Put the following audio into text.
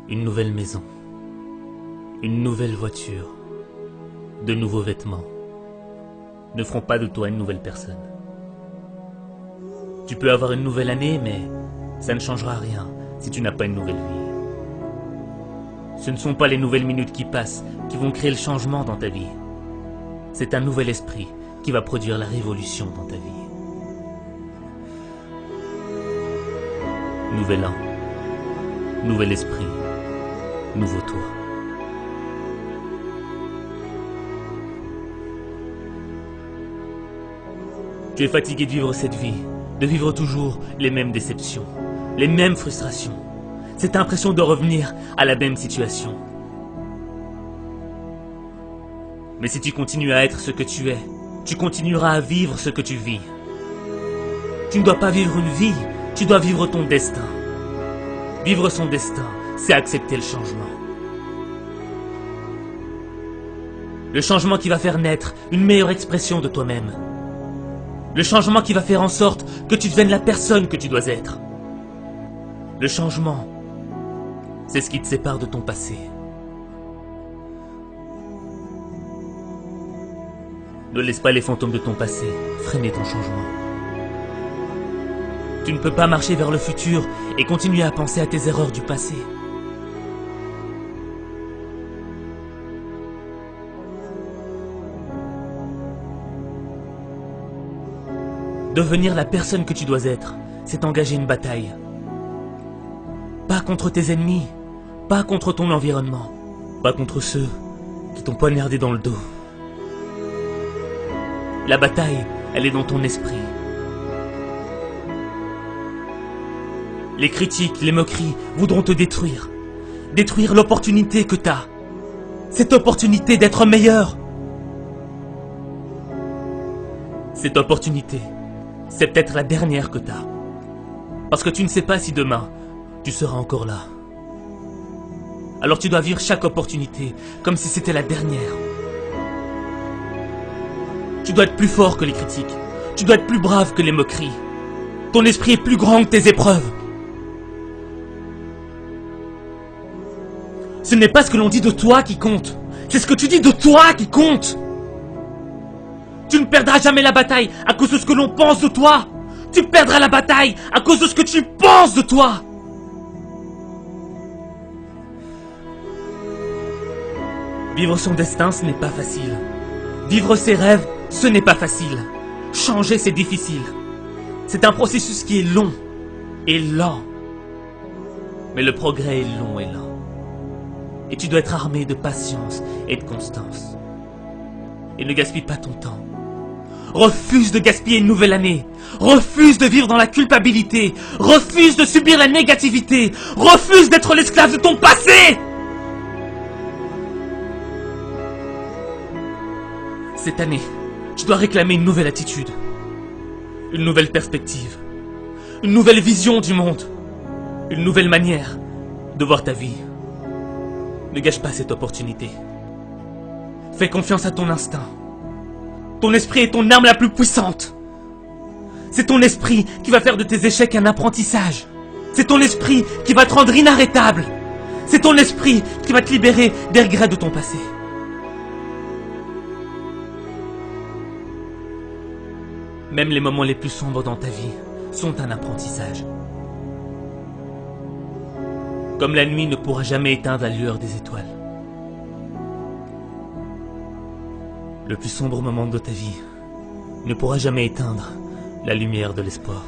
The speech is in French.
Une nouvelle maison, une nouvelle voiture, de nouveaux vêtements ne feront pas de toi une nouvelle personne. Tu peux avoir une nouvelle année, mais ça ne changera rien si tu n'as pas une nouvelle vie. Ce ne sont pas les nouvelles minutes qui passent qui vont créer le changement dans ta vie. C'est un nouvel esprit qui va produire la révolution dans ta vie. Nouvel an, nouvel esprit, nouveau toi. Tu es fatigué de vivre cette vie, de vivre toujours les mêmes déceptions, les mêmes frustrations. Cette impression de revenir à la même situation. Mais si tu continues à être ce que tu es, tu continueras à vivre ce que tu vis. Tu ne dois pas vivre une vie, tu dois vivre ton destin. Vivre son destin, c'est accepter le changement. Le changement qui va faire naître une meilleure expression de toi-même. Le changement qui va faire en sorte que tu deviennes la personne que tu dois être. Le changement, c'est ce qui te sépare de ton passé. Ne laisse pas les fantômes de ton passé freiner ton changement. Tu ne peux pas marcher vers le futur et continuer à penser à tes erreurs du passé. Devenir la personne que tu dois être, c'est engager une bataille. Pas contre tes ennemis, pas contre ton environnement, pas contre ceux qui t'ont poignardé dans le dos. La bataille, elle est dans ton esprit. Les critiques, les moqueries voudront te détruire. Détruire l'opportunité que t'as. Cette opportunité d'être meilleur. Cette opportunité, c'est peut-être la dernière que t'as. Parce que tu ne sais pas si demain, tu seras encore là. Alors tu dois vivre chaque opportunité comme si c'était la dernière. Tu dois être plus fort que les critiques. Tu dois être plus brave que les moqueries. Ton esprit est plus grand que tes épreuves. Ce n'est pas ce que l'on dit de toi qui compte. C'est ce que tu dis de toi qui compte. Tu ne perdras jamais la bataille à cause de ce que l'on pense de toi. Tu perdras la bataille à cause de ce que tu penses de toi. Vivre son destin, ce n'est pas facile. Vivre ses rêves, ce n'est pas facile. Changer, c'est difficile. C'est un processus qui est long et lent. Mais le progrès est long et lent. Et tu dois être armé de patience et de constance. Et ne gaspille pas ton temps. Refuse de gaspiller une nouvelle année. Refuse de vivre dans la culpabilité. Refuse de subir la négativité. Refuse d'être l'esclave de ton passé. Cette année, tu dois réclamer une nouvelle attitude. Une nouvelle perspective. Une nouvelle vision du monde. Une nouvelle manière de voir ta vie. Ne gâche pas cette opportunité. Fais confiance à ton instinct. Ton esprit est ton arme la plus puissante. C'est ton esprit qui va faire de tes échecs un apprentissage. C'est ton esprit qui va te rendre inarrêtable. C'est ton esprit qui va te libérer des regrets de ton passé. Même les moments les plus sombres dans ta vie sont un apprentissage. Comme la nuit ne pourra jamais éteindre la lueur des étoiles. Le plus sombre moment de ta vie ne pourra jamais éteindre la lumière de l'espoir.